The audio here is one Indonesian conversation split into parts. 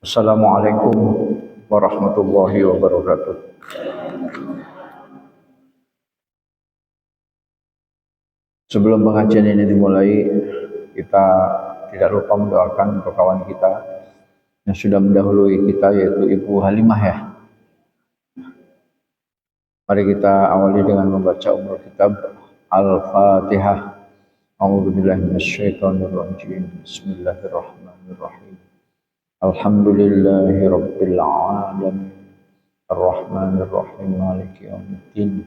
Assalamualaikum warahmatullahi wabarakatuh. Sebelum pengajian ini dimulai, kita tidak lupa mendoakan untuk kawan kita yang sudah mendahului kita, yaitu Ibu Halimah ya. Mari kita awali dengan membaca umur kitab Al-Fatihah. A'udzubillahi minasyaitonirrajim. Bismillahirrahmanirrahim. Alhamdulillahi rabbil alamin. Ar-Rahmanir Rahim. Maliki yaumiddin.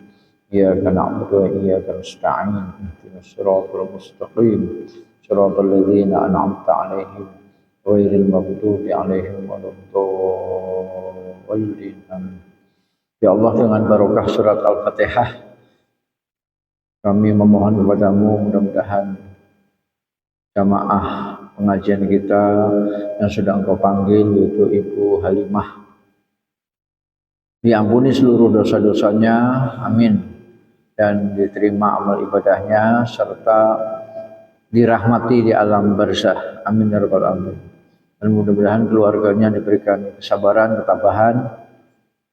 Iyyaka na'budu wa iyyaka nasta'in. Ihdinas siratal mustaqim. Siratal ladzina an'amta 'alaihim ghairil maghdubi 'alaihim waladdallin. Amin. Ya Allah, dengan barokah surat Al-Fatihah kami memohon kepadamu, mudah-mudahan jamaah pengajian kita yang sudah Engkau panggil, yaitu Ibu Halimah, diampuni seluruh dosa-dosanya, amin, dan diterima amal ibadahnya serta dirahmati di alam barzah, amin ya rabbal alamin. Dan mudah-mudahan keluarganya diberikan kesabaran, ketabahan,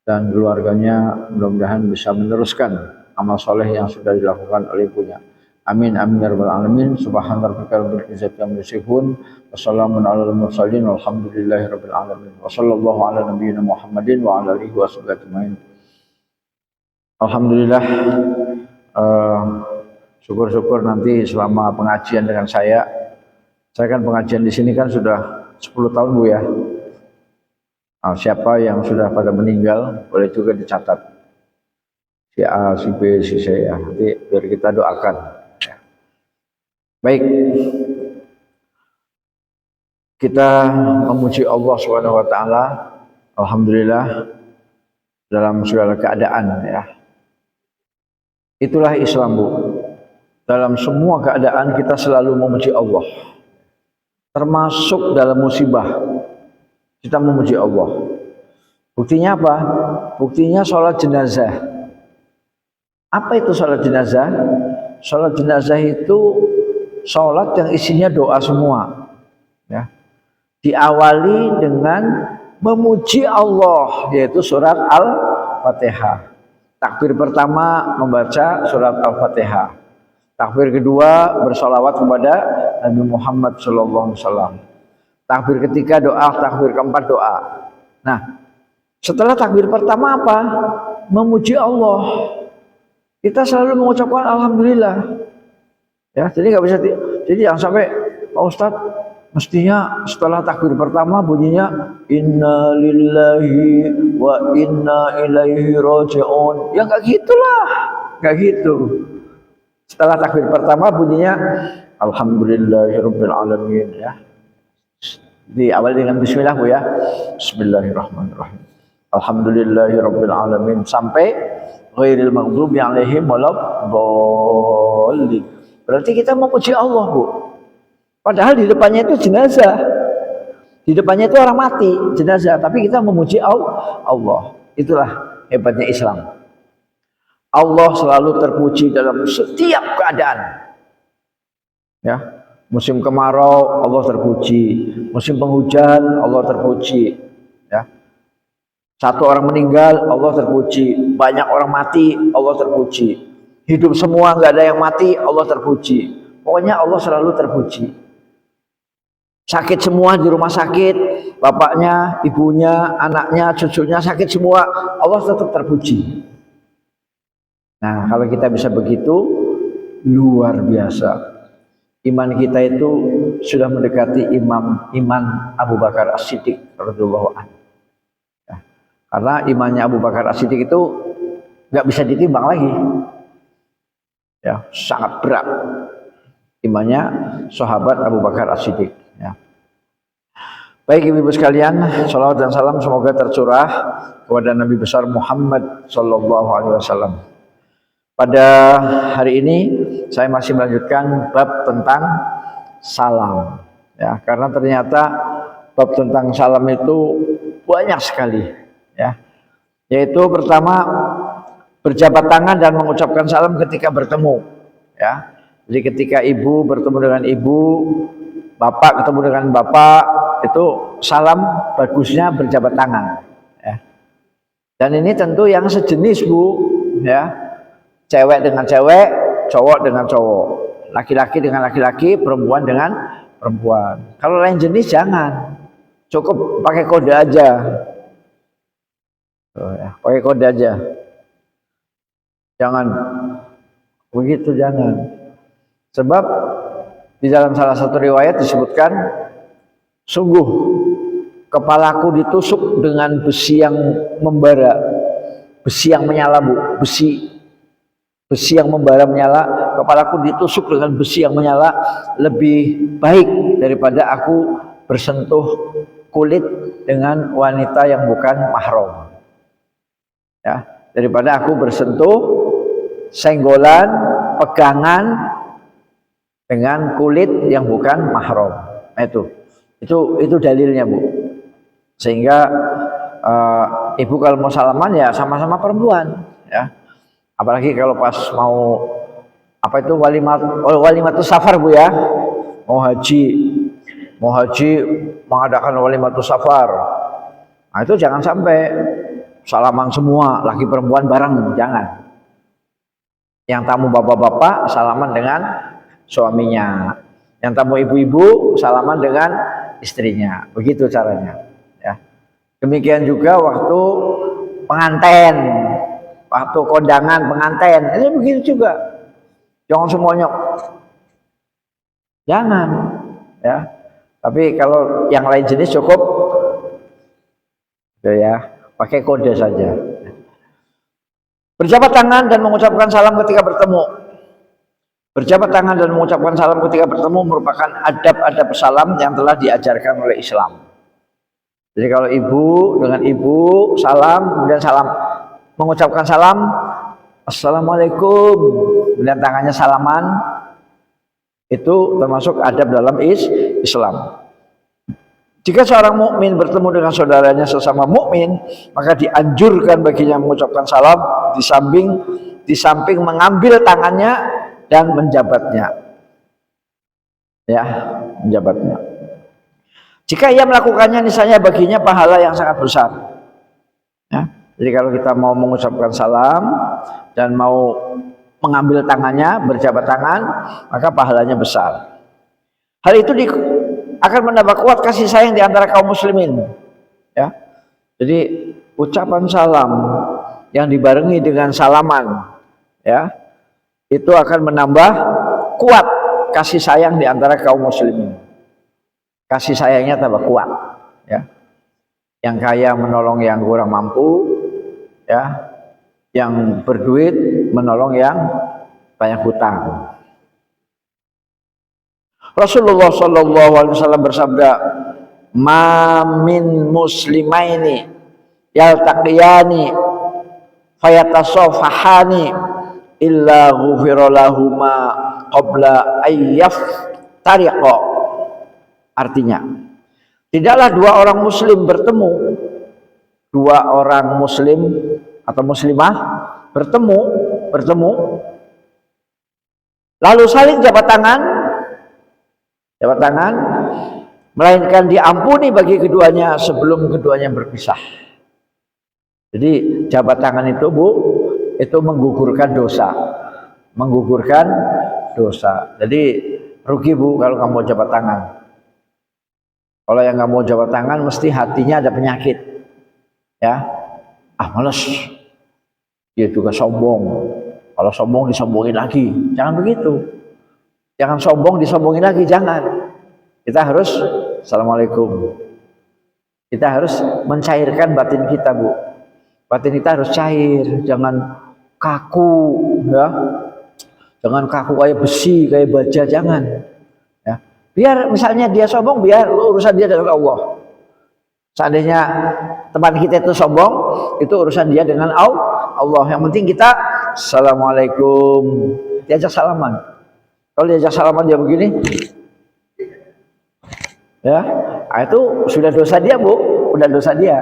dan keluarganya mudah-mudahan bisa meneruskan amal soleh yang sudah dilakukan oleh ibunya. Amin amin ya rabbal alamin. Subhana rabbika rabbil izzati amma yasifun. Wassalamun alal mursalin walhamdulillahi rabbil alamin. Wassallallahu ala nabiyyina Muhammadin wa ala alihi washabihi ajmain. Alhamdulillah, syukur-syukur nanti selama pengajian dengan saya kan pengajian di sini kan sudah 10 tahun Bu ya. Siapa yang sudah pada meninggal boleh juga dicatat, si A, si B, si C ya, nanti biar kita doakan ya. Baik, kita memuji Allah Subhanahu wa taala, alhamdulillah dalam segala keadaan ya. Itulah Islam Bu. Dalam semua keadaan kita selalu memuji Allah. Termasuk dalam musibah kita memuji Allah. Buktinya apa? Buktinya sholat jenazah. Apa itu sholat jenazah? Sholat jenazah itu sholat yang isinya doa semua. Ya. Diawali dengan memuji Allah, yaitu surat Al-Fatihah. Takbir pertama membaca surat Al-Fatihah. Takbir kedua bersolawat kepada Nabi Muhammad SAW. Takbir ketiga doa, takbir keempat doa. Nah, setelah takbir pertama apa? Memuji Allah. Kita selalu mengucapkan alhamdulillah. Ya, jadi nggak bisa. Jadi jangan sampai Pak Ustadz mestinya setelah takbir pertama bunyinya inna lillahi wa inna ilaihi raji'un. Ya nggak gitulah, nggak gitu. Setelah takbir pertama bunyinya alhamdulillahirabbil alamin ya. Diawali dengan bismillah Bu ya. Bismillahirrahmanirrahim. Alhamdulillahirabbil alamin sampai ghairil maghdubi 'alaihim waladdallin. Berarti kita memuji Allah Bu. Padahal di depannya itu jenazah. Di depannya itu orang mati, jenazah, tapi kita memuji Allah. Itulah hebatnya Islam. Allah selalu terpuji dalam setiap keadaan. Ya. Musim kemarau Allah terpuji, musim penghujan Allah terpuji, ya. Satu orang meninggal Allah terpuji, banyak orang mati Allah terpuji, hidup semua nggak ada yang mati Allah terpuji. Pokoknya Allah selalu terpuji. Sakit semua di rumah sakit, bapaknya, ibunya, anaknya, cucunya sakit semua, Allah tetap terpuji. Nah, kalau kita bisa begitu, luar biasa. Iman kita itu sudah mendekati iman Abu Bakar As-Siddiq radhiyallahu anhu. Ya. Karena imannya Abu Bakar As-Siddiq itu nggak bisa ditimbang lagi. Ya, sangat berat imannya sahabat Abu Bakar As-Siddiq. Ya. Baik ibu-ibu sekalian, salawat dan salam semoga tercurah kepada Nabi besar Muhammad sallallahu alaihi wasallam. Pada hari ini saya masih melanjutkan bab tentang salam ya, karena ternyata bab tentang salam itu banyak sekali ya. Yaitu pertama berjabat tangan dan mengucapkan salam ketika bertemu ya. Jadi ketika ibu bertemu dengan ibu, bapak ketemu dengan bapak itu salam bagusnya berjabat tangan, ya. Dan ini tentu yang sejenis, Bu, ya. Cewek dengan cewek, cowok dengan cowok, laki-laki dengan laki-laki, perempuan dengan perempuan. Kalau lain jenis jangan, cukup pakai kode aja. Ya, pakai kode aja. Jangan begitu, jangan. Sebab di dalam salah satu riwayat disebutkan, sungguh kepalaku ditusuk dengan besi yang membara, besi yang menyala, Bu, besi yang membara menyala. Kepalaku ditusuk dengan besi yang menyala lebih baik daripada aku bersentuh kulit dengan wanita yang bukan mahram, ya, daripada aku bersentuh senggolan, pegangan dengan kulit yang bukan mahram. Itu dalilnya, Bu. Sehingga ibu kalau mau salaman ya sama-sama perempuan, ya. Apalagi kalau pas mau apa itu walimatus safar, Bu, ya. Mau haji mengadakan walimatus safar. Nah, itu jangan sampai salaman semua laki perempuan bareng, jangan. Yang tamu bapak-bapak salaman dengan suaminya, yang tamu ibu-ibu salaman dengan istrinya, begitu caranya, ya. Demikian juga waktu pengantin, waktu kondangan pengantin, ini begitu juga. Jangan semuanya, jangan, ya. Tapi kalau yang lain jenis cukup, ya, pakai kode saja. Berjabat tangan dan mengucapkan salam ketika bertemu. Berjabat tangan dan mengucapkan salam ketika bertemu merupakan adab-adab salam yang telah diajarkan oleh Islam. Jadi kalau ibu dengan ibu salam, kemudian salam, mengucapkan salam, assalamualaikum, kemudian tangannya salaman, itu termasuk adab dalam Islam. Jika seorang mukmin bertemu dengan saudaranya sesama mukmin, maka dianjurkan baginya mengucapkan salam di samping mengambil tangannya dan menjabatnya, ya, menjabatnya. Jika ia melakukannya, niscaya baginya pahala yang sangat besar, ya. Jadi kalau kita mau mengucapkan salam dan mau mengambil tangannya, berjabat tangan, maka pahalanya besar. Hal itu akan menambah kuat kasih sayang di antara kaum muslimin, ya. Jadi ucapan salam yang dibarengi dengan salaman, ya, itu akan menambah kuat kasih sayang di antara kaum muslimin. Kasih sayangnya tambah kuat, ya. Yang kaya menolong yang kurang mampu, ya. Yang berduit menolong yang banyak hutang. Rasulullah Shallallahu Alaihi Wasallam bersabda, "Ma min muslimaini yaltaqiyani fayatasafahani illa ghufira lahuma qabla ayyaf tariqa." Artinya, tidaklah dua orang muslim bertemu, dua orang muslim atau muslimah bertemu lalu saling jabat tangan, melainkan diampuni bagi keduanya sebelum keduanya berpisah. Jadi jabat tangan itu, Bu, itu menggugurkan dosa. Jadi rugi, Bu, kalau kamu jabat tangan. Kalau yang nggak mau jabat tangan mesti hatinya ada penyakit, ya. Males, dia juga sombong. Kalau sombong disombongin lagi, jangan begitu. Jangan sombong disombongin lagi, jangan. Kita harus assalamualaikum. Kita harus mencairkan batin kita, Bu. Batin kita harus cair, jangan kaku, ya. Jangan kaku kayak besi, kayak baja, jangan. Ya. Biar misalnya dia sombong, biar urusan dia dengan Allah. Seandainya teman kita itu sombong, itu urusan dia dengan Allah. Yang penting kita assalamualaikum, diajak salaman. Kalau diajak salaman dia begini, ya, itu sudah dosa dia, Bu, udah dosa dia.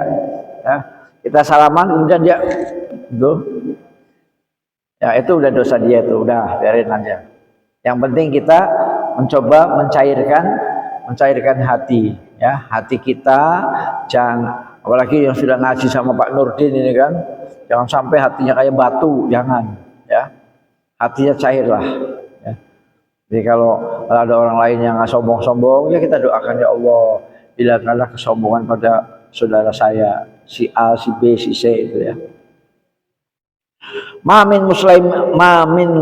Ya. Kita salaman kemudian dia, tuh, ya, itu udah dosa dia, itu udah biarin aja. Yang penting kita mencoba mencairkan hati, ya, hati kita jangan, apalagi yang sudah ngaji sama Pak Nurdin ini kan, jangan sampai hatinya kayak batu, jangan ya, hatinya cair lah ya. Jadi kalau ada orang lain yang sombong-sombong, ya kita doakan, ya Allah hilangkanlah kesombongan pada saudara saya si A, si B, si C itu ya. Ma min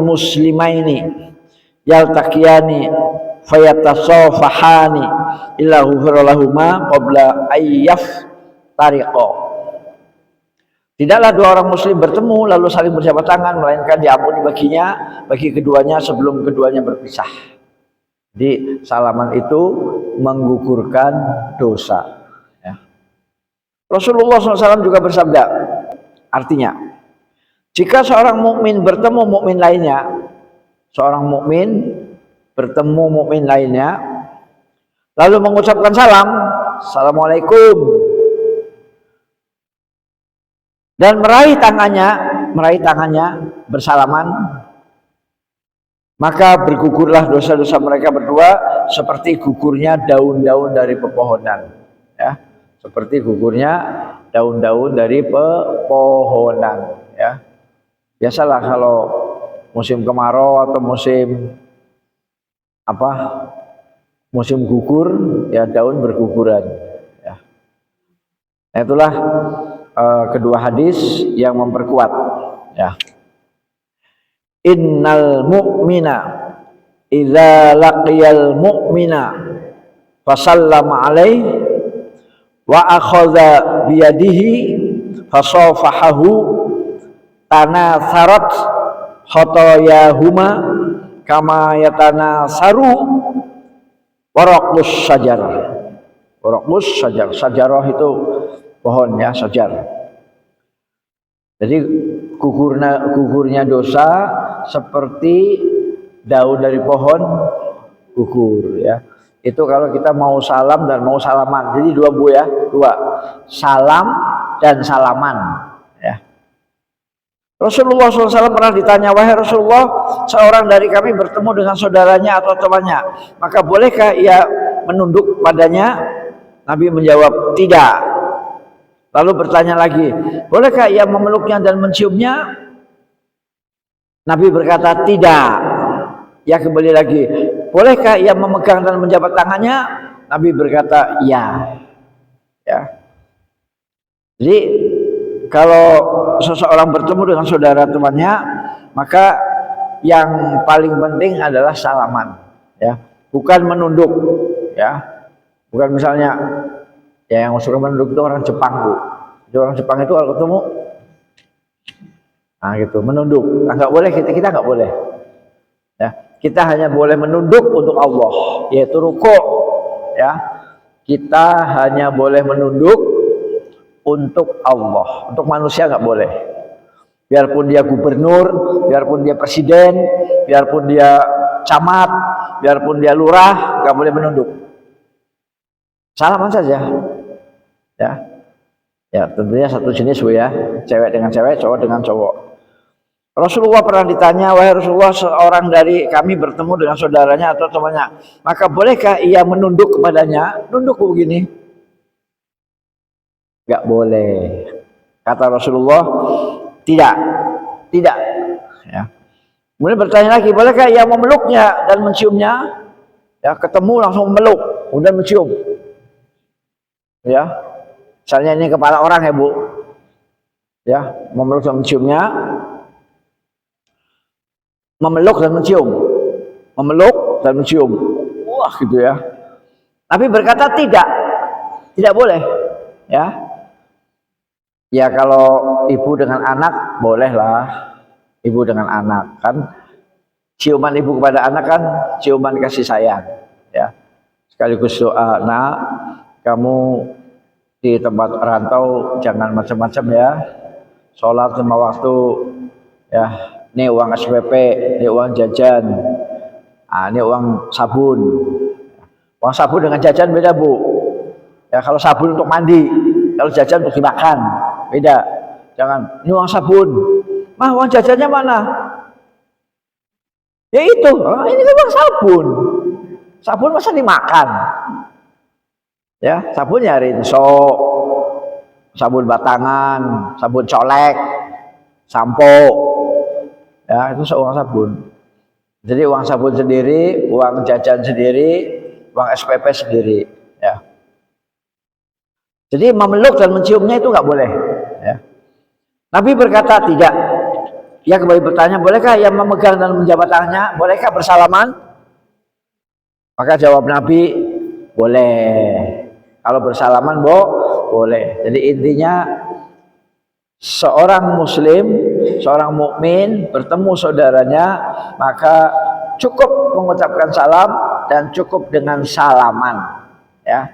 muslimaini yaltaqiyani fayatasafahani illa ghufira lahuma qabla ayyaf tariqa. Tidaklah dua orang muslim bertemu lalu saling berjabat tangan melainkan diampuni bagi keduanya sebelum keduanya berpisah. Di salaman itu menggugurkan dosa ya. Rasulullah SAW juga bersabda, artinya jika seorang mukmin bertemu mukmin lainnya, seorang mukmin bertemu mukmin lainnya lalu mengucapkan salam, assalamualaikum, dan meraih tangannya bersalaman, maka bergugurlah dosa-dosa mereka berdua seperti gugurnya daun-daun dari pepohonan ya, seperti gugurnya daun-daun dari pepohonan ya. Biasalah kalau musim kemarau atau musim musim gugur ya, daun berguguran ya. Nah, itulah kedua hadis yang memperkuat ya. Innal mu'mina idza laqiyal mu'mina fasallama alaihi wa akhadha biyadihi fasafahahu tanatharat khotoyahuma kama yatanasaru waraqus sajar. Waraqus sajar, sajarah itu pohon ya, sajar. Jadi gugurnya dosa seperti daun dari pohon gugur ya. Itu kalau kita mau salam dan mau salaman. Jadi dua bu ya, dua. Salam dan salaman ya. Rasulullah SAW pernah ditanya, wahai Rasulullah, seorang dari kami bertemu dengan saudaranya atau temannya, maka bolehkah ia menunduk padanya? Nabi menjawab, tidak. Lalu bertanya lagi, bolehkah ia memeluknya dan menciumnya? Nabi berkata, tidak. Ya, kembali lagi, bolehkah ia memegang dan menjabat tangannya? Nabi berkata, ya. Ya. Jadi kalau seseorang bertemu dengan saudara temannya, maka yang paling penting adalah salaman, ya, bukan menunduk, ya, bukan misalnya, ya yang suka menunduk itu orang Jepang bu, jadi orang Jepang itu kalau ketemu, nah gitu, menunduk, nah, nggak boleh, kita nggak boleh, ya, kita hanya boleh menunduk untuk Allah, yaitu rukuk, ya, kita hanya boleh menunduk untuk Allah, untuk manusia nggak boleh. Biarpun dia gubernur, biarpun dia presiden, biarpun dia camat, biarpun dia lurah, nggak boleh menunduk. Salaman saja, ya, ya tentunya satu jenis bu ya, cewek dengan cewek, cowok dengan cowok. Rasulullah pernah ditanya, wahai Rasulullah, seorang dari kami bertemu dengan saudaranya atau temannya, maka bolehkah ia menunduk kepadanya? Nunduk begini. Enggak boleh. Kata Rasulullah, tidak ya. Kemudian bertanya lagi, bolehkah ia memeluknya dan menciumnya? Ya, ketemu langsung memeluk, kemudian mencium. Ya. Misalnya ini kepala orang ya, Bu. Ya, memeluk dan menciumnya. Memeluk dan mencium. Memeluk dan mencium. Wah, gitu ya. Tapi berkata tidak boleh, ya. Ya kalau ibu dengan anak bolehlah, ibu dengan anak kan, ciuman ibu kepada anak kan ciuman kasih sayang, ya. Sekaligus doa, nak, kamu di tempat rantau jangan macam-macam ya, sholat lima waktu, ya. Ini uang SPP, ini uang jajan, ini uang sabun. Uang sabun dengan jajan beda bu. Ya kalau sabun untuk mandi, kalau jajan untuk dimakan. Beda, jangan, ini uang sabun, mah uang jajannya mana? Ya itu, ini kan uang sabun, sabun masa dimakan? Ya, sabunnya rinso, sabun batangan, sabun colek, sampo. Ya, itu seuang sabun. Jadi uang sabun sendiri, uang jajan sendiri, uang SPP sendiri. Ya. Jadi memeluk dan menciumnya itu nggak boleh. Ya. Nabi berkata tidak. Ia kembali bertanya, bolehkah yang memegang dan menjabat tangannya? Bolehkah bersalaman? Maka jawab Nabi, boleh. Kalau bersalaman, boleh. Jadi intinya seorang muslim, seorang mukmin bertemu saudaranya, maka cukup mengucapkan salam dan cukup dengan salaman. Ya,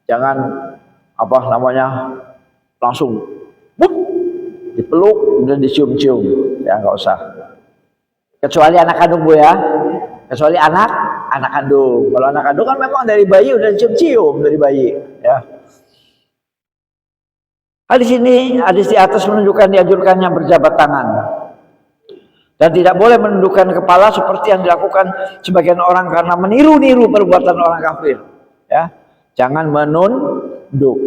jangan apa namanya langsung dipeluk dan dicium-cium, ya nggak usah. Kecuali anak kandung Bu ya, kecuali anak kandung. Kalau anak kandung kan memang dari bayi udah dicium-cium dari bayi, ya. Hadis ini, hadis di atas menunjukkan dianjurkannya berjabat tangan dan tidak boleh menundukkan kepala seperti yang dilakukan sebagian orang karena meniru-niru perbuatan orang kafir. Ya, jangan menunduk.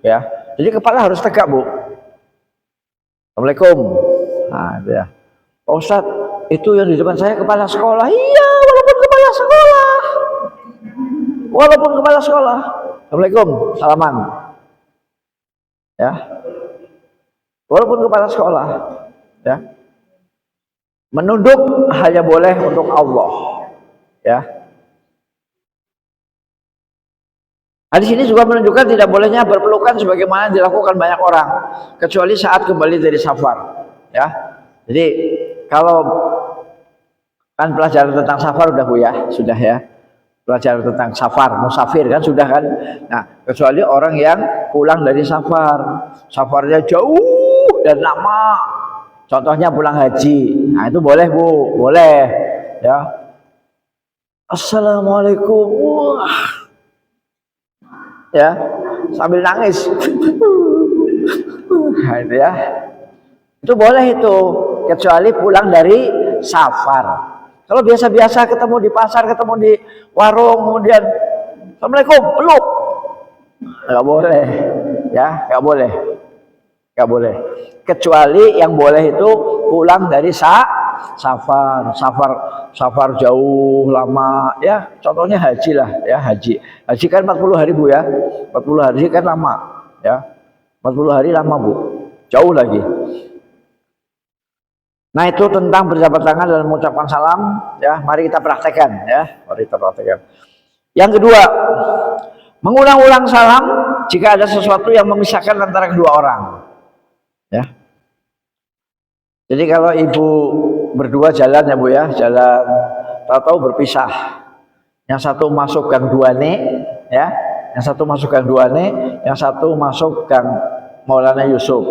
Ya, jadi kepala harus tegak Bu. Assalamualaikum. Nah, itu ya. Pak Ustadz, itu yang di depan saya kepala sekolah. Iya, walaupun kepala sekolah. Walaupun kepala sekolah. Assalamualaikum, salaman. Ya. Walaupun kepala sekolah. Ya. Menunduk hanya boleh untuk Allah. Ya. Hadis ini juga menunjukkan tidak bolehnya berpelukan sebagaimana dilakukan banyak orang, kecuali saat kembali dari safar. Ya, jadi kalau kan pelajaran tentang safar udah Bu ya, sudah ya. Pelajaran tentang safar, musafir kan sudah kan. Nah, kecuali orang yang pulang dari safar, safarnya jauh dan lama. Contohnya pulang haji. Nah, itu boleh Bu, boleh. Ya. Assalamualaikum. Wah. Ya, sambil nangis. Nah, itu ya. Itu boleh itu, kecuali pulang dari safar. Kalau biasa-biasa ketemu di pasar, ketemu di warung, kemudian Assalamualaikum, peluk. Enggak boleh. Ya, enggak boleh. Enggak boleh. Kecuali yang boleh itu pulang dari safar jauh lama ya, contohnya haji lah ya. Haji kan 40 hari Bu ya, 40 hari kan lama ya, 40 hari lama Bu, jauh lagi. Nah, itu tentang berjabat tangan dan mengucapkan salam ya. Mari kita praktekkan ya, mari kita praktekkan. Yang kedua, mengulang-ulang salam jika ada sesuatu yang memisahkan antara kedua orang ya. Jadi kalau ibu berdua jalan ya Bu ya, jalan, tahu-tahu berpisah. Yang satu masuk gang Duane ya, yang satu masuk gang Duane, yang satu masuk gang Maulana Yusuf.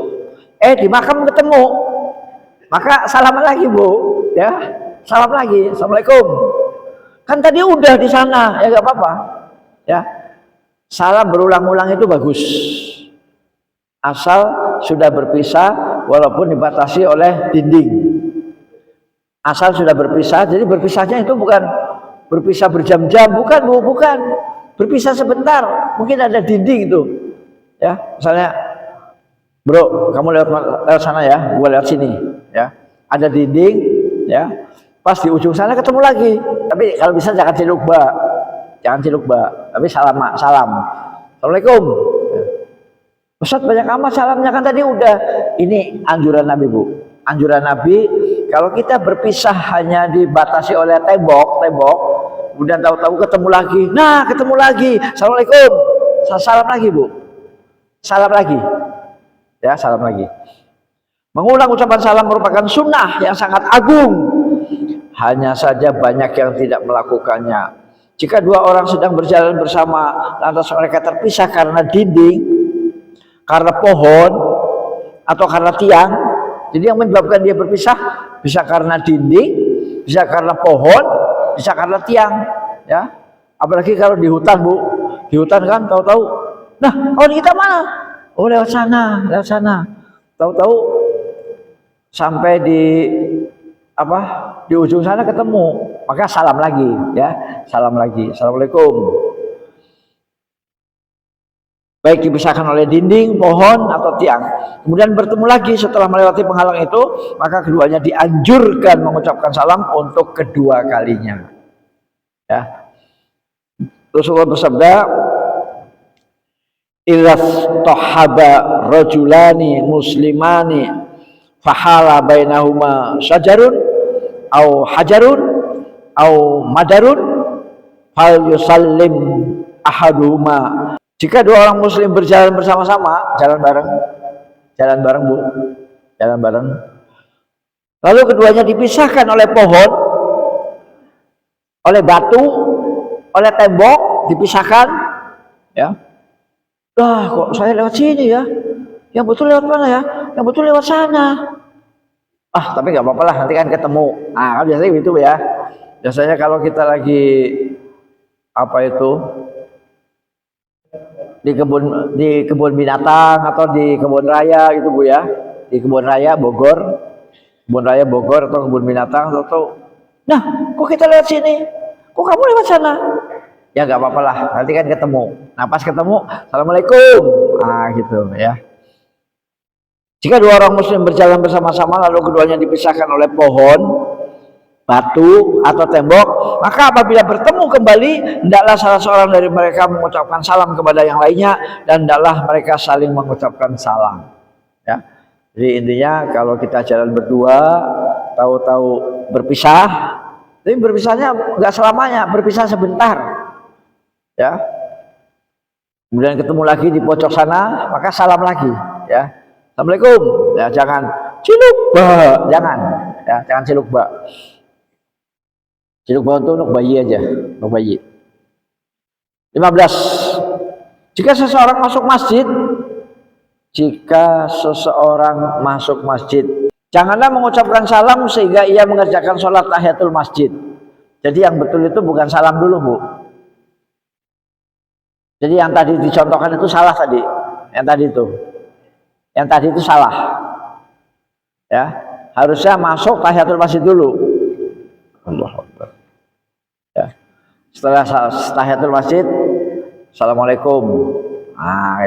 Di makam ketemu. Maka salaman lagi Bu, ya. Salam lagi. Assalamualaikum. Kan tadi udah di sana, ya enggak apa-apa. Ya. Salam berulang-ulang itu bagus. Asal sudah berpisah walaupun dibatasi oleh dinding. Asal sudah berpisah, jadi berpisahnya itu bukan berpisah berjam-jam, bukan Bu, bukan. Berpisah sebentar, mungkin ada dinding itu. Ya, misalnya, bro, kamu lewat sana ya, gua lewat sini, ya. Ada dinding, ya. Pas di ujung sana ketemu lagi. Tapi kalau bisa jangan cilukba. Jangan cilukba, tapi salam. Assalamualaikum. Ustaz banyak amat salamnya, kan tadi udah. Ini anjuran Nabi Bu. Anjuran Nabi, kalau kita berpisah hanya dibatasi oleh tembok, kemudian tahu-tahu ketemu lagi. Nah, ketemu lagi. Assalamualaikum. Salam lagi Bu. Salam lagi. Ya, salam lagi. Mengulang ucapan salam merupakan sunnah yang sangat agung. Hanya saja banyak yang tidak melakukannya. Jika dua orang sedang berjalan bersama, lantas mereka terpisah karena dinding, karena pohon, atau karena tiang. Jadi yang menyebabkan dia berpisah bisa karena dinding, bisa karena pohon, bisa karena tiang, ya. Apalagi kalau di hutan Bu, di hutan kan tahu-tahu, nah kawan kita mana? Oh lewat sana. Tahu-tahu sampai di ujung sana ketemu, maka salam lagi, ya, salam lagi. Assalamualaikum. baik dipisahkan oleh dinding, pohon, atau tiang. Kemudian bertemu lagi setelah melewati penghalang itu, maka keduanya dianjurkan mengucapkan salam untuk kedua kalinya. Ya. Rasulullah bersabda, "Idza tahaba rajulani muslimani fahala bainahuma syajarun au hajarun au madarun fal yusallim ahaduhuma." Jika dua orang muslim berjalan bersama-sama, jalan bareng Bu, jalan bareng. Lalu keduanya dipisahkan oleh pohon, oleh batu, oleh tembok, dipisahkan, ya. Kok saya lewat sini ya? Yang betul lewat mana ya? Yang betul lewat sana. Tapi nggak apa-apa lah, nanti kan ketemu. Kan biasanya gitu ya. Biasanya kalau kita lagi di kebun binatang atau di kebun raya gitu Bu ya, di kebun raya Bogor atau kebun binatang atau nah kok kita lewat sini, kok kamu lewat sana, ya nggak apa-apa lah, nanti kan ketemu. Nah pas ketemu, assalamualaikum, gitu ya. Jika dua orang muslim berjalan bersama-sama lalu keduanya dipisahkan oleh pohon, batu atau tembok, maka apabila bertemu kembali, hendaklah salah seorang dari mereka mengucapkan salam kepada yang lainnya, dan hendaklah mereka saling mengucapkan salam. Ya. Jadi intinya kalau kita jalan berdua, tahu-tahu berpisah, tapi berpisahnya nggak selamanya, berpisah sebentar. Ya. Kemudian ketemu lagi di pojok sana, maka salam lagi. Ya. Assalamualaikum. Ya, jangan ciluk ba, jangan. Ya, jangan ciluk ba. Ciluk bawah itu untuk bayi aja, untuk bayi. 15. Jika seseorang masuk masjid, janganlah mengucapkan salam sehingga ia mengerjakan sholat tahiyatul masjid. Jadi yang betul itu bukan salam dulu Bu. Jadi yang tadi dicontohkan itu salah tadi. Yang tadi itu salah. Ya, harusnya masuk tahiyatul masjid dulu. Allahu Akbar. Ya. Setelah tahiyatul masjid, assalamualaikum.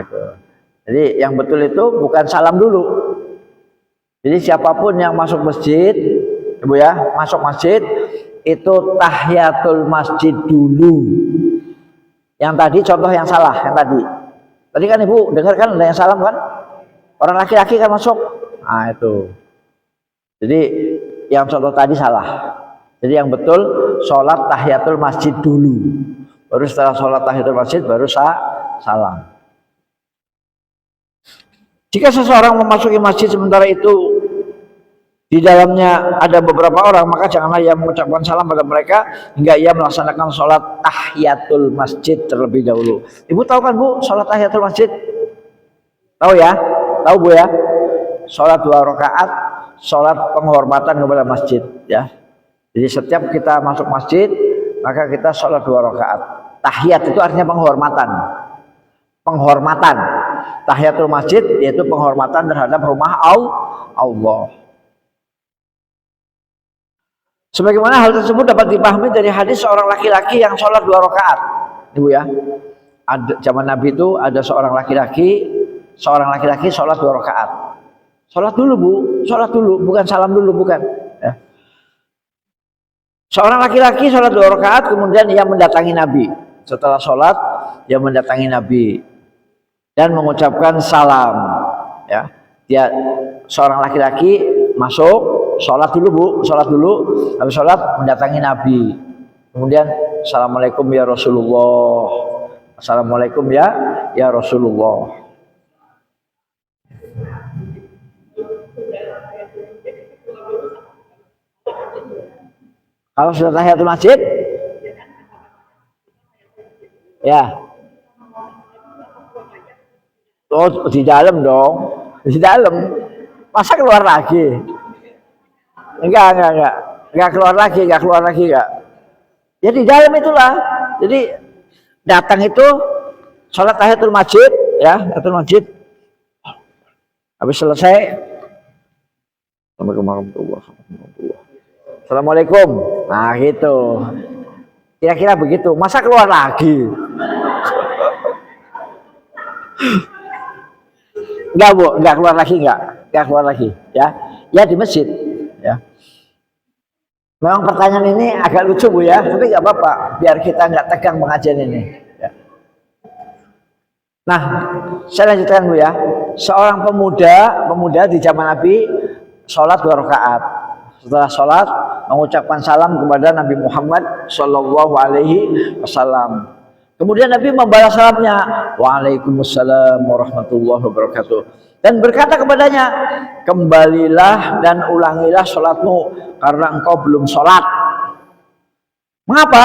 Itu. Jadi yang betul itu bukan salam dulu. Jadi siapapun yang masuk masjid, Ibu ya, masuk masjid itu tahiyatul masjid dulu. Yang tadi contoh yang salah, yang tadi. Tadi kan Ibu dengar kan ada yang salam kan? Orang laki-laki kan masuk. Itu. Jadi yang contoh tadi salah. Jadi yang betul sholat tahiyatul masjid dulu, baru setelah sholat tahiyatul masjid baru salam. Jika seseorang memasuki masjid sementara itu di dalamnya ada beberapa orang, maka janganlah ia mengucapkan salam pada mereka hingga ia melaksanakan sholat tahiyatul masjid terlebih dahulu. Ibu tahu kan Bu sholat tahiyatul masjid? Tahu ya? Tahu Bu ya? Sholat 2 rakaat, sholat penghormatan kepada masjid ya. Jadi setiap kita masuk masjid, maka kita sholat 2 rakaat. Tahiyat itu artinya penghormatan. Penghormatan. Tahiyatul masjid yaitu penghormatan terhadap rumah Allah. Sebagaimana hal tersebut dapat dipahami dari hadis seorang laki-laki yang sholat 2 rakaat. Ibu ya, zaman Nabi itu ada seorang laki-laki sholat 2 rakaat. Sholat dulu Bu, sholat dulu, bukan salam dulu, bukan. Ya. Seorang laki-laki sholat 2 rakaat, kemudian ia mendatangi Nabi. Setelah sholat, dia mendatangi Nabi dan mengucapkan salam. Ya, dia seorang laki-laki masuk, sholat dulu Bu, sholat dulu, habis sholat mendatangi Nabi. Kemudian, assalamualaikum ya Rasulullah, assalamualaikum ya Rasulullah. Kalau sudah tahiyatul masjid, ya. Di dalam dong, di dalam. Masa keluar lagi? Enggak keluar lagi. Ya di dalam itulah. Jadi datang itu sholat tahiyatul masjid, ya, tahiyatul masjid. Habis selesai, assalamualaikum. Nah gitu. Kira-kira begitu. Masa keluar lagi? Enggak Bu, enggak keluar lagi, enggak keluar lagi, ya. Ya di masjid, ya. Memang pertanyaan ini agak lucu Bu ya, tapi nggak apa-apa, biar kita nggak tegang pengajian ini. Ya. Nah, saya lanjutkan Bu ya. Seorang pemuda di zaman Nabi sholat 2 rakaat. Setelah sholat mengucapkan salam kepada Nabi Muhammad Shallallahu Alaihi Wasallam. Kemudian Nabi membalas salamnya, Waalaikumsalam warahmatullahi wabarakatuh. Dan berkata kepadanya, kembalilah dan ulangilah sholatmu karena engkau belum sholat. Mengapa?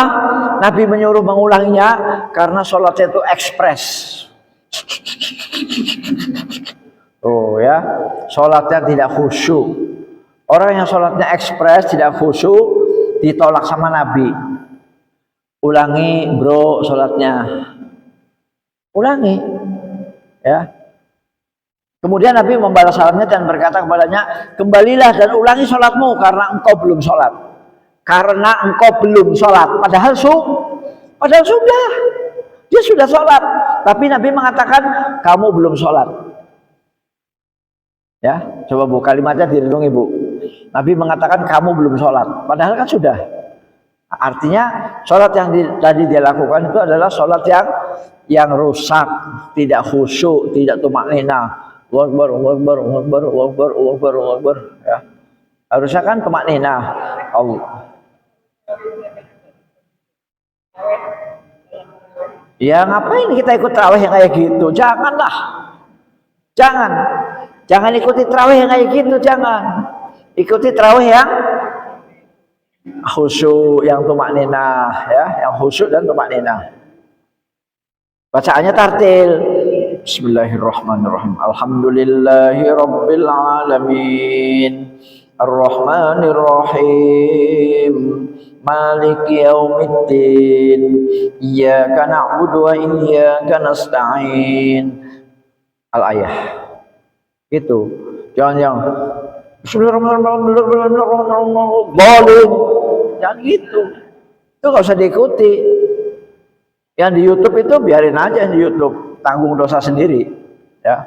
Nabi menyuruh mengulanginya karena sholatnya itu ekspres. Oh ya, sholatnya tidak khusyuk. Orang yang sholatnya ekspres tidak khusyuk ditolak sama Nabi. Ulangi bro sholatnya, ulangi, ya. Kemudian Nabi membalas salamnya dan berkata kepadanya, kembalilah dan ulangi sholatmu karena engkau belum sholat. Karena engkau belum sholat. Padahal sudah, dia sudah sholat. Tapi Nabi mengatakan, kamu belum sholat. Ya, coba Bu, kalimatnya direnungi Bu. Nabi mengatakan kamu belum sholat. Padahal kan sudah. Artinya sholat yang tadi dia lakukan itu adalah sholat yang rusak, tidak khusyuk, tidak tumakninah. Akbar, ya. Harusnya kan tumakninah. Allah. Ya ngapain kita ikut tarawih yang kayak gitu? Janganlah. Jangan ikuti tarawih yang kayak gitu, jangan. Ikuti tarawih yang khusyuk, yang tumakninah, ya, yang khusyuk dan tumakninah. Bacaannya tartil. Bismillahirrahmanirrahim. Alhamdulillahi rabbil alamin. Ar-Rahmanir Rahim. Maliki yaumiddin. Iyyaka na'budu wa iyyaka nasta'in. Al-ayah. Itu. Jangan yang Bismillahirrahmanirrahim. Jangan gitu. Itu nggak usah diikuti. Yang di YouTube itu biarin aja yang di YouTube, tanggung dosa sendiri, ya.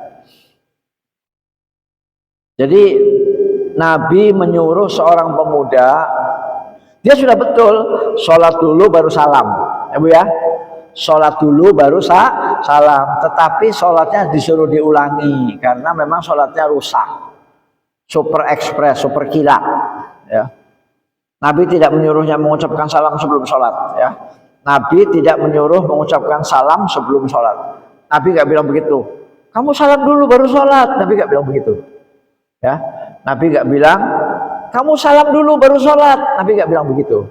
Jadi Nabi menyuruh seorang pemuda, dia sudah betul sholat dulu baru salam, ya Bu ya. Sholat dulu baru salam, tetapi sholatnya disuruh diulangi karena memang sholatnya rusak, super ekspres, super kilat, ya. Nabi tidak menyuruhnya mengucapkan salam sebelum sholat, ya. Nabi tidak menyuruh mengucapkan salam sebelum sholat. Nabi nggak bilang begitu. Kamu salam dulu baru sholat. Nabi nggak bilang begitu. Ya, Nabi nggak bilang kamu salam dulu baru sholat. Nabi nggak bilang begitu.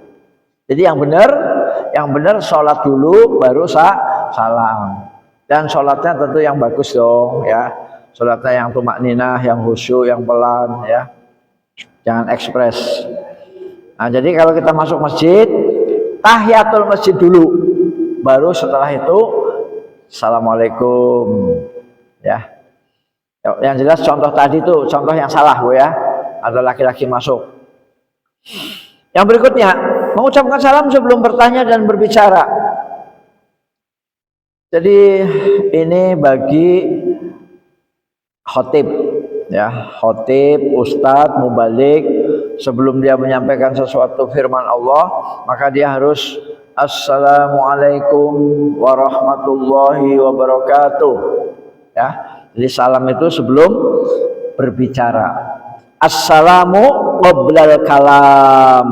Jadi yang benar sholat dulu baru salam. Dan sholatnya tentu yang bagus dong, ya. Sholatnya yang tumakninah, yang khusyuk, yang pelan, ya. Jangan ekspres. Nah, jadi kalau kita masuk masjid, tahiyatul masjid dulu, baru setelah itu assalamualaikum, ya. Yang jelas contoh tadi itu contoh yang salah Bu ya, ada laki-laki masuk. Yang berikutnya mengucapkan salam sebelum bertanya dan berbicara. Jadi ini bagi khotib, ya, khotib, ustadz, mubalik, sebelum dia menyampaikan sesuatu firman Allah, maka dia harus Assalamualaikum warahmatullahi wabarakatuh, ya. Jadi salam itu sebelum berbicara. Assalamu qoblal kalam.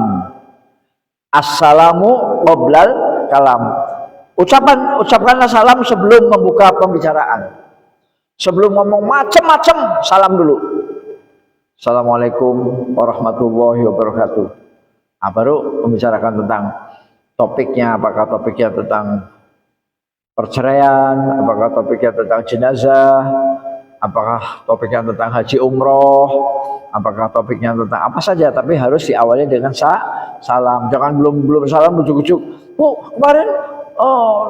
Assalamu qoblal kalam. Ucapkanlah salam sebelum membuka pembicaraan. Sebelum ngomong macam-macam, salam dulu. Assalamualaikum warahmatullahi wabarakatuh. Nah, baru membicarakan tentang topiknya, apakah topiknya tentang perceraian, apakah topiknya tentang jenazah, apakah topiknya tentang haji umroh, apakah topiknya tentang apa saja, tapi harus diawali dengan salam. Jangan belum salam ujuk-ujuk, Bu kemarin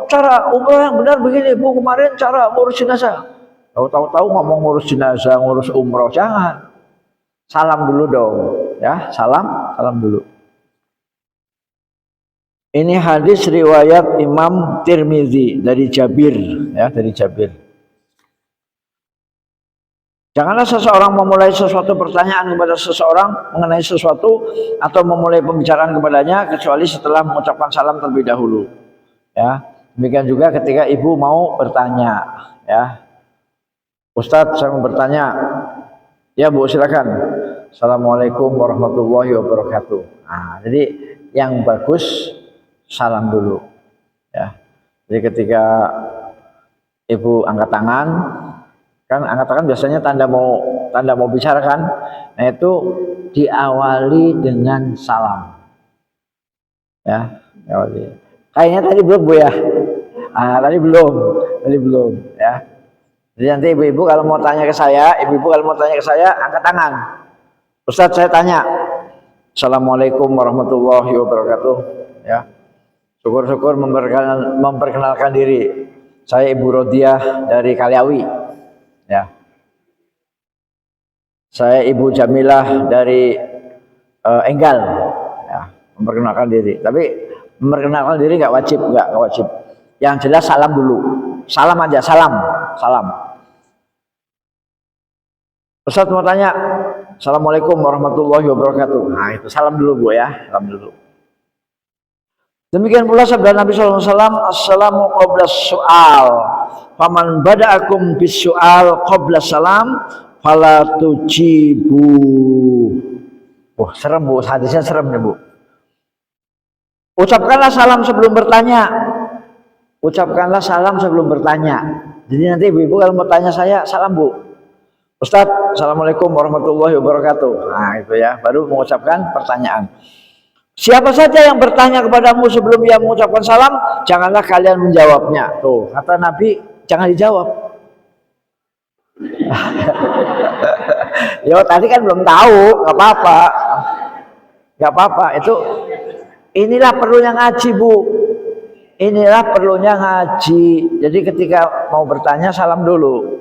cara umroh yang benar begini, Bu kemarin cara ngurus jenazah. Tahu-tahu ngomong ngurus jenazah, ngurus umroh, jangan. Salam dulu dong, ya, salam dulu. Ini hadis riwayat Imam Tirmizi dari Jabir, ya, dari Jabir. Janganlah seseorang memulai sesuatu pertanyaan kepada seseorang mengenai sesuatu atau memulai pembicaraan kepadanya kecuali setelah mengucapkan salam terlebih dahulu. Ya, demikian juga ketika ibu mau bertanya. Ya, Ustadz, saya mau bertanya. Ya Bu, silakan. Assalamualaikum warahmatullahi wabarakatuh. Nah, jadi yang bagus salam dulu. Ya, jadi ketika ibu angkat tangan, kan angkat tangan biasanya tanda mau bicara kan, nah itu diawali dengan salam. Ya, diawali. Kayaknya tadi belum Bu ya. Tadi belum ya. Jadi nanti ibu-ibu kalau mau tanya ke saya, angkat tangan. Ustadz, saya tanya. Assalamualaikum warahmatullahi wabarakatuh. Ya, syukur-syukur memperkenalkan diri. Saya Ibu Rodiah dari Kaliawi. Ya, saya Ibu Jamilah dari Enggal. Ya, memperkenalkan diri. Tapi memperkenalkan diri nggak wajib. Yang jelas salam dulu. Salam aja, salam. Ustadz mau tanya. Assalamualaikum warahmatullahi wabarakatuh. Nah itu salam dulu Bu ya, salam dulu. Demikian pula sabda Nabi SAW, assalamu qabla su'al, faman bada'akum bis su'al qabla salam fala tujibu. Serem Bu, hadisnya serem nih Bu. Ucapkanlah salam sebelum bertanya. Jadi nanti ibu-ibu kalau mau tanya saya, salam Bu. Ustadz, assalamualaikum warahmatullahi wabarakatuh. Nah itu ya, baru mengucapkan pertanyaan. Siapa saja yang bertanya kepadamu sebelum ia mengucapkan salam, janganlah kalian menjawabnya. Tuh, kata Nabi, jangan dijawab. Yo, tadi kan belum tahu, nggak apa-apa. Itu inilah perlunya ngaji Bu. Jadi ketika mau bertanya, salam dulu.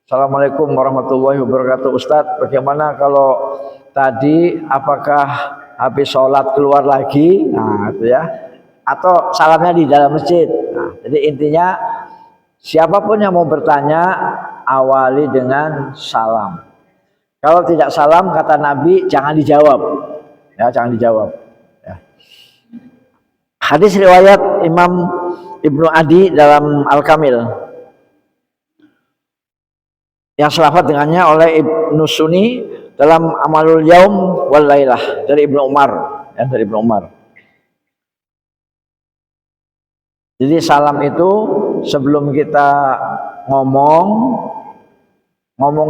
Assalamualaikum warahmatullahi wabarakatuh. Ustadz, bagaimana kalau tadi apakah habis sholat keluar lagi? Nah itu ya. Atau salamnya di dalam masjid. Nah, jadi intinya siapapun yang mau bertanya awali dengan salam. Kalau tidak salam kata Nabi jangan dijawab. Ya, jangan dijawab. Ya. Hadis riwayat Imam Ibnu Adi dalam Al-Kamil. Yang selafat dengannya oleh Ibnu Sunni dalam Amalul Yaum wal Lailah dari Ibnu Umar, ya, dari Ibnu Umar. Jadi salam itu sebelum kita ngomong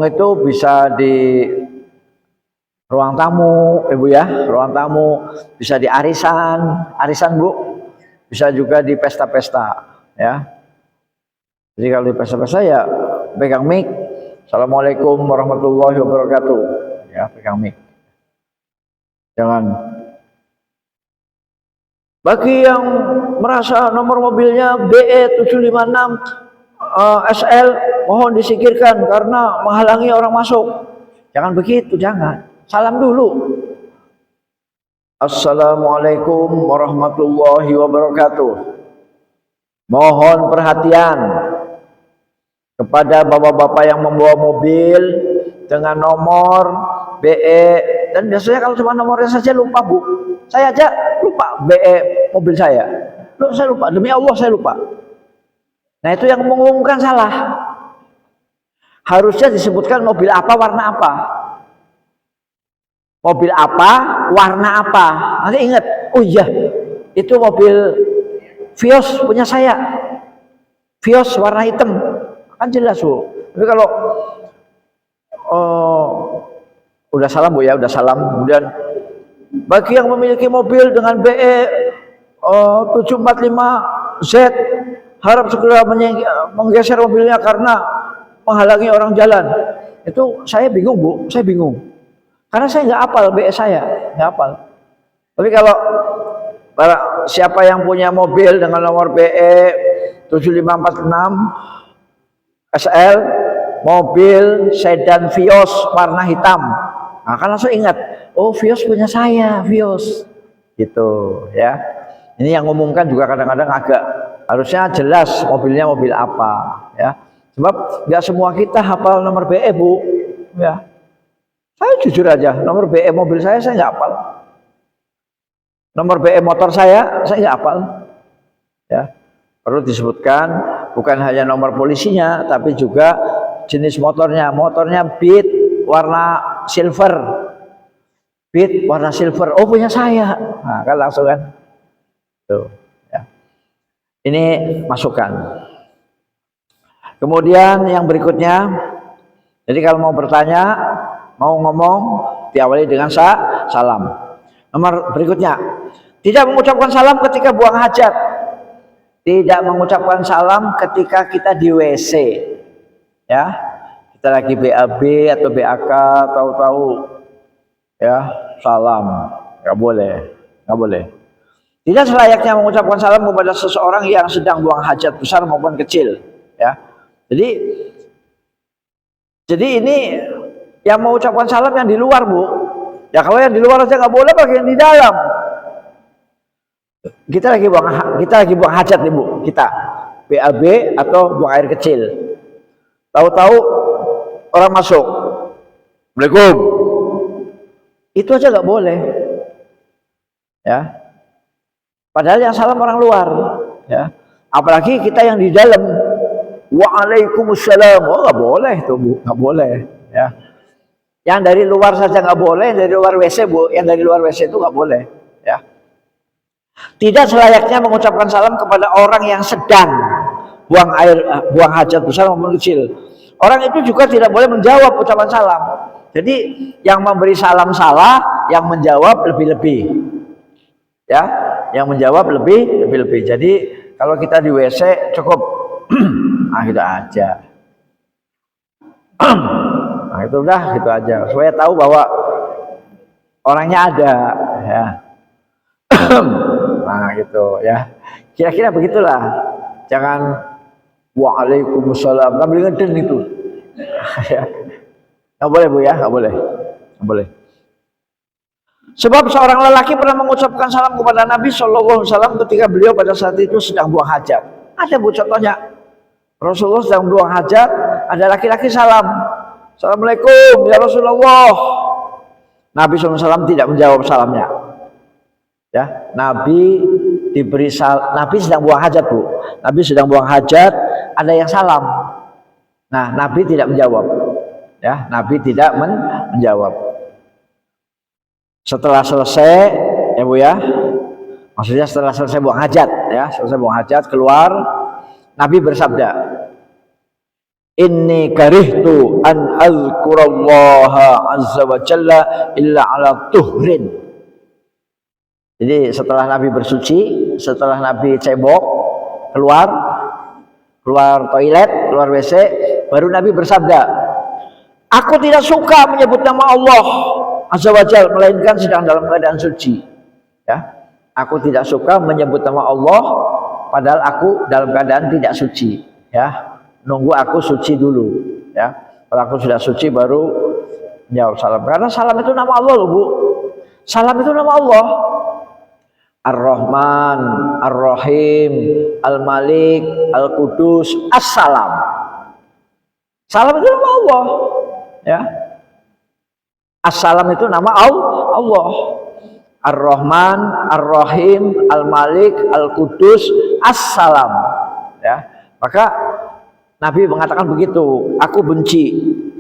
itu bisa di ruang tamu, Ibu ya, ruang tamu, bisa di arisan Bu, bisa juga di pesta-pesta, ya. Jadi kalau di pesta-pesta ya pegang mic. Assalamualaikum warahmatullahi wabarakatuh. Ya, pegang mic. Jangan. Bagi yang merasa nomor mobilnya BE 756 SL mohon disingkirkan karena menghalangi orang masuk. Jangan begitu, jangan. Salam dulu. Assalamualaikum warahmatullahi wabarakatuh. Mohon perhatian kepada bapak-bapak yang membawa mobil dengan nomor BE, dan biasanya kalau cuma nomornya saja lupa Bu, saya aja lupa BE mobil saya lupa, demi Allah saya lupa. Nah itu yang mengumumkan salah. Harusnya disebutkan mobil apa, warna apa, nanti ingat, oh iya itu mobil Vios punya saya, Vios warna hitam, kan jelas Bu. Tapi kalau udah salam Bu ya, udah salam, kemudian bagi yang memiliki mobil dengan BE 745Z harap segera menggeser mobilnya karena menghalangi orang jalan. Itu saya bingung Bu, saya bingung karena saya nggak hafal BE saya, nggak hafal. Tapi kalau siapa yang punya mobil dengan nomor BE 7546 SL, mobil sedan Vios warna hitam, nah, kan langsung ingat, oh Vios punya saya, Vios, gitu ya. Ini yang ngomongkan juga kadang-kadang agak harusnya jelas mobilnya mobil apa, ya. Sebab nggak semua kita hafal nomor BE Bu, Ya, saya jujur aja, nomor BM mobil saya nggak hafal. Nomor BM motor saya nggak hafal. Ya, perlu disebutkan bukan hanya nomor polisinya, tapi juga jenis motornya. Motornya Beat warna silver. Beat warna silver. Oh, punya saya. Nah, kan langsung kan. Tuh, ya. Ini masukan. Kemudian yang berikutnya, jadi kalau mau bertanya, mau ngomong, diawali dengan salam. Nomor berikutnya, tidak mengucapkan salam ketika buang hajat. Tidak mengucapkan salam ketika kita di WC. Ya, kita lagi BAB atau BAK, tahu-tahu ya salam, nggak boleh, nggak boleh. Tidak selayaknya mengucapkan salam kepada seseorang yang sedang buang hajat besar maupun kecil. Ya, jadi ini yang mau ucapkan salam yang di luar, Bu. Ya kalau yang di luar aja nggak boleh, bagi yang di dalam. Kita lagi buang hajat nih, Bu. Kita BAB atau buang air kecil. Tahu-tahu orang masuk. Assalamualaikum. Itu aja nggak boleh. Ya. Padahal yang salam orang luar, ya. Apalagi kita yang di dalam. Waalaikumsalam. Oh, nggak boleh itu, Bu. Nggak boleh, ya. Yang dari luar saja nggak boleh, dari luar WC, Bu. Yang dari luar WC itu nggak boleh, ya. Tidak selayaknya mengucapkan salam kepada orang yang sedang buang hajat besar maupun kecil. Orang itu juga tidak boleh menjawab ucapan salam. Jadi yang memberi salam salah, yang menjawab lebih-lebih. Ya, yang menjawab lebih-lebih. Jadi kalau kita di WC cukup gitu aja. Nah, itu udah gitu aja. Supaya tahu bahwa orangnya ada, ya. Nah, gitu ya. Kira-kira begitulah. Jangan waalaikumsalam. Nggak boleh ngeden itu. Nggak boleh, Bu, ya, nggak boleh. Nggak boleh. Sebab seorang lelaki pernah mengucapkan salam kepada Nabi SAW ketika beliau pada saat itu sedang buang hajat. Ada, Bu, contohnya. Rasulullah sedang buang hajat, ada laki-laki salam. Assalamualaikum ya Rasulullah. Nabi SAW tidak menjawab salamnya. Ya, Nabi sedang buang hajat, Bu. Nabi sedang buang hajat, ada yang salam. Nah, Nabi tidak menjawab. Ya, Nabi tidak menjawab. Setelah selesai, ya, Bu, ya. Maksudnya setelah selesai buang hajat, ya, selesai buang hajat keluar, Nabi bersabda, "Inni karihtu an azkurallaha azza wa jalla illa ala tuhrin." Jadi setelah Nabi bersuci, setelah Nabi cebok, keluar toilet, keluar WC, baru Nabi bersabda, "Aku tidak suka menyebut nama Allah azza wa jalla melainkan sedang dalam keadaan suci." Ya, aku tidak suka menyebut nama Allah padahal aku dalam keadaan tidak suci. Ya, nunggu aku suci dulu. Ya, kalau aku sudah suci baru jawab salam. Karena salam itu nama Allah, loh, Bu. Salam itu nama Allah. Ar-Rahman, Ar-Rahim, Al-Malik, Al-Qudus, As-Salam. Salam itu nama Allah, ya. As-Salam itu nama Allah. Ar-Rahman, Ar-Rahim, Al-Malik, Al-Qudus, As-Salam. Ya. Maka Nabi mengatakan begitu, aku benci,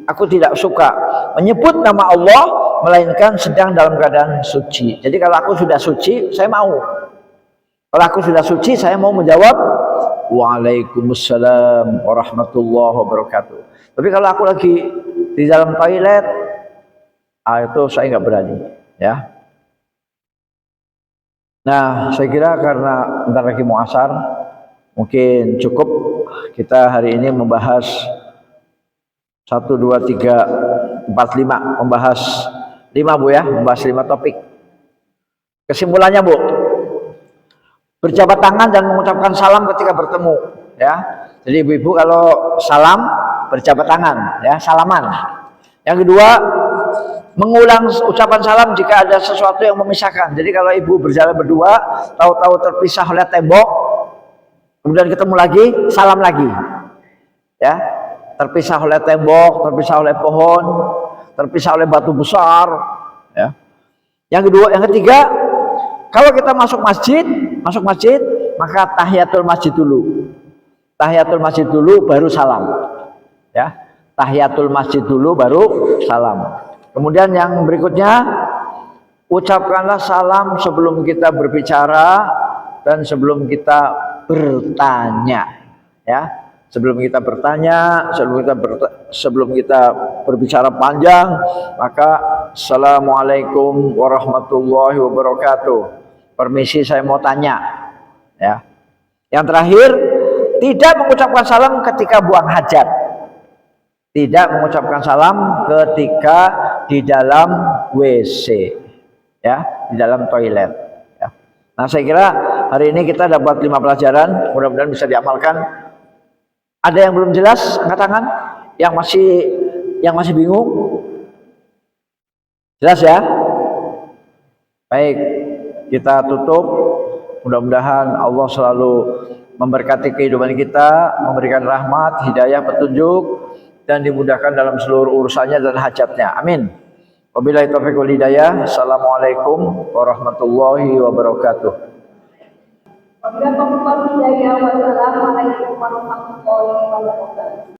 aku tidak suka menyebut nama Allah melainkan sedang dalam keadaan suci. Jadi kalau aku sudah suci, saya mau. Kalau aku sudah suci, saya mau menjawab Waalaikumsalam warahmatullahi wabarakatuh. Tapi kalau aku lagi di dalam toilet, itu saya nggak berani, ya. Nah, saya kira karena bentar lagi mau asar, mungkin cukup kita hari ini membahas 1, 2, 3, 4, 5, membahas 5, Bu, ya, membahas 5 topik. Kesimpulannya, Bu, berjabat tangan dan mengucapkan salam ketika bertemu, ya. Jadi ibu-ibu kalau salam berjabat tangan, ya, salaman. Yang kedua, mengulang ucapan salam jika ada sesuatu yang memisahkan. Jadi kalau ibu berjalan berdua, tahu-tahu terpisah oleh tembok, kemudian ketemu lagi, salam lagi, ya. Terpisah oleh tembok, terpisah oleh pohon, terpisah oleh batu besar. Ya. Yang kedua, yang ketiga, kalau kita masuk masjid, maka tahiyatul masjid dulu. Tahiyatul masjid dulu baru salam. Ya. Tahiyatul masjid dulu baru salam. Kemudian yang berikutnya, ucapkanlah salam sebelum kita berbicara dan sebelum kita bertanya. Ya. Sebelum kita bertanya, sebelum kita berbicara panjang, maka assalamualaikum warahmatullahi wabarakatuh. Permisi, saya mau tanya. Ya. Yang terakhir, tidak mengucapkan salam ketika buang hajat. Tidak mengucapkan salam ketika di dalam WC, ya, di dalam toilet. Ya. Nah, saya kira hari ini kita dapat 5 pelajaran, mudah-mudahan bisa diamalkan. Ada yang belum jelas, angkat tangan. Yang masih bingung? Jelas ya? Baik, kita tutup. Mudah-mudahan Allah selalu memberkati kehidupan kita, memberikan rahmat, hidayah, petunjuk, dan dimudahkan dalam seluruh urusannya dan hajatnya. Amin. Wabillahi taufiq wal hidayah. Assalamualaikum warahmatullahi wabarakatuh. Wabillahi taufiq wal hidayah. Wassalamualaikum warahmatullahi wabarakatuh.